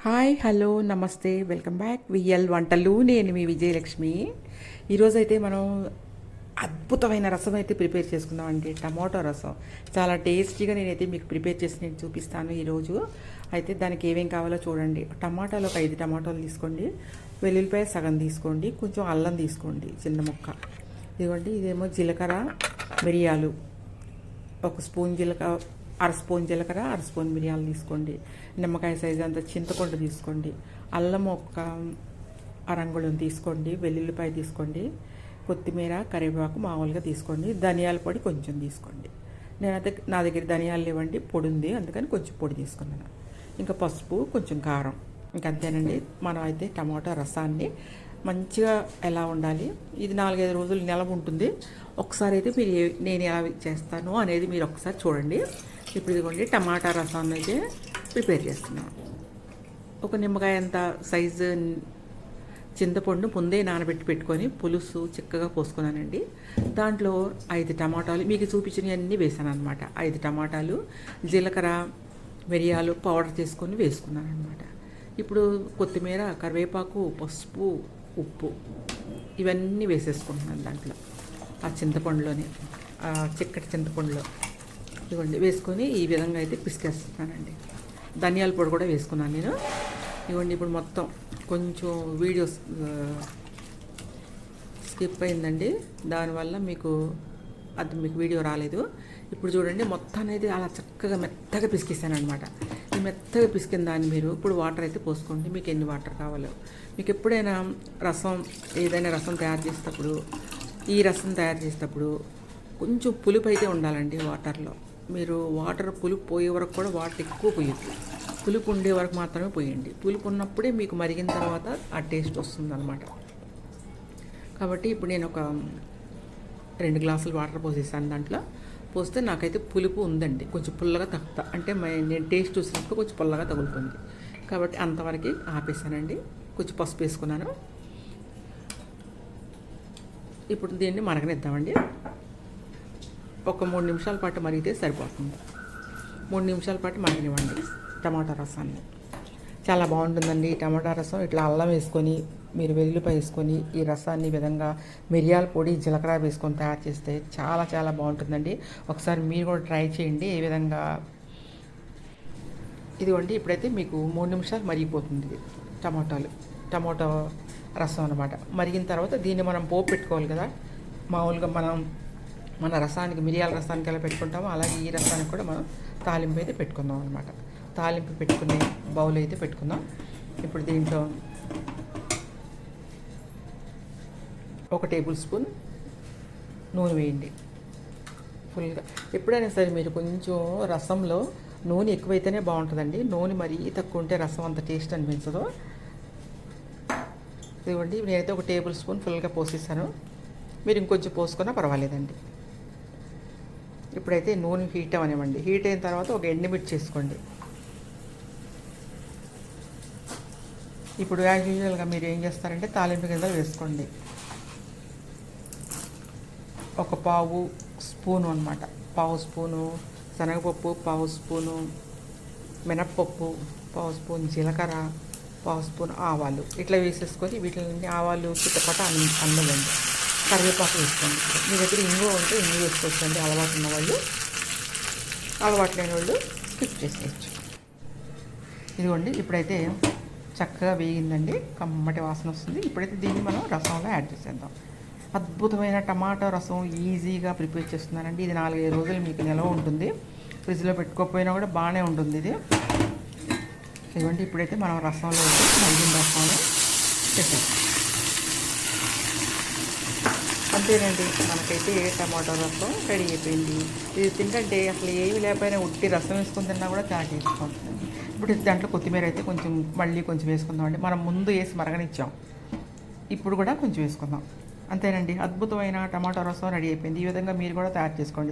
Hi hello నమస్తే welcome back VL వంటలు. నేను మీ విజయలక్ష్మి. ఈరోజైతే మనం అద్భుతమైన రసం అయితే ప్రిపేర్ చేసుకుందామండి. టమాటో రసం చాలా టేస్టీగా నేనైతే మీకు ప్రిపేర్ చేసి నేను చూపిస్తాను ఈరోజు. అయితే దానికి ఏమేం కావాలో చూడండి. టమాటాలు ఒక 5 టమాటాలు తీసుకోండి, వెల్లుల్లిపాయ సగం తీసుకోండి, కొంచెం అల్లం తీసుకోండి చిన్న ముక్క. ఇదిగోండి, ఇదేమో జీలకర్ర, మిరియాలు, ఒక స్పూన్ జీలకర్ర, అర స్పూన్ జీలకర్ర, అర స్పూన్ మిరియాలు తీసుకోండి. నిమ్మకాయ సైజు అంత చింతపండు తీసుకోండి. అల్లం ఒక అరంగుళం తీసుకోండి. వెల్లుల్లిపాయ తీసుకోండి. కొత్తిమీర, కరివేపాకు మామూలుగా తీసుకోండి. ధనియాల పొడి కొంచెం తీసుకోండి. నేనైతే నా దగ్గర ధనియాలు లేవండి, పొడి ఉంది, అందుకని కొంచెం పొడి తీసుకున్నాను. ఇంకా పసుపు, కొంచెం కారం, ఇంకంతేనండి. మనం అయితే టమాటా రసాన్ని మంచిగా ఎలా ఉండాలి, ఇది 4-5 రోజులు నిలవ ఉంటుంది. ఒకసారి అయితే మీరు నేను ఎలా చేస్తాను అనేది మీరు ఒకసారి చూడండి. ఇప్పుడు ఇదిగోండి, టమాటా రసాన్ని అయితే ప్రిపేర్ చేస్తున్నాను. ఒక నిమ్మకాయ అంత సైజు చింతపండు ముందే నానబెట్టి పెట్టుకొని పులుసు చిక్కగా పోసుకున్నానండి. దాంట్లో 5 టమాటాలు మీకు చూపించినవన్నీ వేసాను అనమాట. 5 టమాటాలు, జీలకర్ర, మిరియాలు పౌడర్ చేసుకొని వేసుకున్నాను అనమాట. ఇప్పుడు కొత్తిమీర, కరివేపాకు, పసుపు, ఉప్పు ఇవన్నీ వేసేసుకుంటున్నాను దాంట్లో, ఆ చింతపండులోనే, ఆ చిక్కటి చింతపండులో. ఇవ్వండి, వేసుకొని ఈ విధంగా అయితే పిసికేస్తున్నానండి. ధనియాల పొడి కూడా వేసుకున్నాను నేను. ఇవ్వండి, ఇప్పుడు మొత్తం కొంచెం వీడియోస్ స్కిప్ అయిందండి, దానివల్ల మీకు వీడియో రాలేదు. ఇప్పుడు చూడండి, మొత్తం అనేది అలా చక్కగా మెత్తగా పిసికిస్తాను అనమాట. ఈ మెత్తగా పిసికిన దాన్ని మీరు ఇప్పుడు వాటర్ అయితే పోసుకోండి, మీకు ఎన్ని వాటర్ కావాలో. మీకు ఎప్పుడైనా ఏదైనా రసం తయారు చేసేటప్పుడు, ఈ రసం తయారు చేసేటప్పుడు కొంచెం పులుపు అయితే ఉండాలండి వాటర్లో. మీరు వాటర్ పులుపు పోయే వరకు కూడా వాటర్ ఎక్కువ పోయొద్దు, పులుపు ఉండే వరకు మాత్రమే పోయండి. పులుపు ఉన్నప్పుడే మీకు మరిగిన తర్వాత ఆ టేస్ట్ వస్తుందన్నమాట. కాబట్టి ఇప్పుడు నేను ఒక 2 గ్లాసులు వాటర్ పోసేసాను. దాంట్లో పోస్తే నాకైతే పులుపు ఉందండి, కొంచెం పుల్లగా తగ్గుతా, అంటే నేను టేస్ట్ చూసినప్పుడు కొంచెం పుల్లగా తగులుతుంది. కాబట్టి అంతవరకు ఆపేసానండి. కొంచెం పసుపు వేసుకున్నాను. ఇప్పుడు దీన్ని మరగనిద్దామండి. ఒక 3 నిమిషాల పాటు మరిగితే సరిపోతుంది. 3 నిమిషాల పాటు మరగనివ్వండి టమాటా రసాన్ని. చాలా బాగుంటుందండి టమాటా రసం. ఇట్లా అల్లం వేసుకొని, మీరు వెల్లుల్లిపాయ వేసుకొని, ఈ రసాన్ని విధంగా మిరియాల పొడి, జీలకర్ర వేసుకొని తయారు చేస్తే చాలా చాలా బాగుంటుందండి. ఒకసారి మీరు కూడా ట్రై చేయండి ఈ విధంగా. ఇదిగోండి, ఇప్పుడైతే మీకు 3 నిమిషాలు మరిగిపోతుంది టమాటో రసం అనమాట. మరిగిన తర్వాత దీన్ని మనం పోపు పెట్టుకోవాలి కదా. మామూలుగా మన రసానికి, మిరియాల రసానికి ఎలా పెట్టుకుంటామో అలాగే ఈ రసానికి కూడా మనం తాలింపు అయితే పెట్టుకుందాం అనమాట. తాలింపు పెట్టుకునే బౌల్ అయితే పెట్టుకుందాం. ఇప్పుడు దీంట్లో 1 టేబుల్ స్పూన్ నూనె వేయండి ఫుల్గా. ఎప్పుడైనా సరే మీరు కొంచెం రసంలో నూనె ఎక్కువైతేనే బాగుంటుందండి. నూనె మరీ తక్కువ ఉంటే రసం అంత టేస్ట్ అనిపించదు. ఇదిగోండి, నేనైతే 1 టేబుల్ స్పూన్ ఫుల్గా పోసేసాను. మీరు ఇంకొంచెం పోసుకున్నా పర్వాలేదండి. ఇప్పుడైతే నూనె హీట్ అవనివ్వండి. హీట్ అయిన తర్వాత ఒక ఎండుమిర్చి చేసుకోండి. ఇప్పుడు యాజ్ యూజువల్గా మీరు ఏం చేస్తారంటే తాలింపు కింద వేసుకోండి. ఒక పావు స్పూను అనమాట, పావు స్పూను శనగపప్పు, పావు స్పూను మినప్పప్పు, పావు స్పూన్ జీలకర్ర, పావు స్పూన్ ఆవాలు ఇట్లా వేసేసుకొని వీటిని ఆవాలు చిట్టపట అన్నదండి. కరివేపాకు వేసుకోండి. మీ దగ్గర ఇంగువ ఉంటే ఇంగువ వేసుకోవచ్చండి. అలవాటు ఉన్న వాళ్ళు, అలవాటు లేని వాళ్ళు స్కిప్ చేసేయచ్చు. ఇదిగోండి, ఇప్పుడైతే చక్కగా వేగిందండి, కమ్మటి వాసన వస్తుంది. ఇప్పుడైతే దీన్ని మనం రసంలో యాడ్ చేసేద్దాం. అద్భుతమైన టమాటో రసం ఈజీగా ప్రిపేర్ చేస్తున్నానండి. ఇది 4-5 రోజులు మీకు నిల్వ ఉంటుంది. ఫ్రిడ్జ్లో పెట్టుకోకపోయినా కూడా బాగానే ఉంటుంది ఇది. ఇదిగోండి, ఇప్పుడైతే మనం రసంలో అయితే మరిగిన రసంలో పెట్టేస్తాం. అంతేనండి, మనకైతే టమాటో రసం రెడీ అయిపోయింది. ఇది తింటే అసలు ఏమి లేకపోయినా ఉట్టి రసం వేసుకొని తిన్నా కూడా చాలా టేస్ట్గా ఉంటుంది. ఇప్పుడు దాంట్లో కొత్తిమీర అయితే మళ్ళీ కొంచెం వేసుకుందామండి. మనం ముందు వేసి మరగనిచ్చాం, ఇప్పుడు కూడా కొంచెం వేసుకుందాం. అంతేనండి, అద్భుతమైన టమాటో రసం రెడీ అయిపోయింది. ఈ విధంగా మీరు కూడా తయారు చేసుకోండి.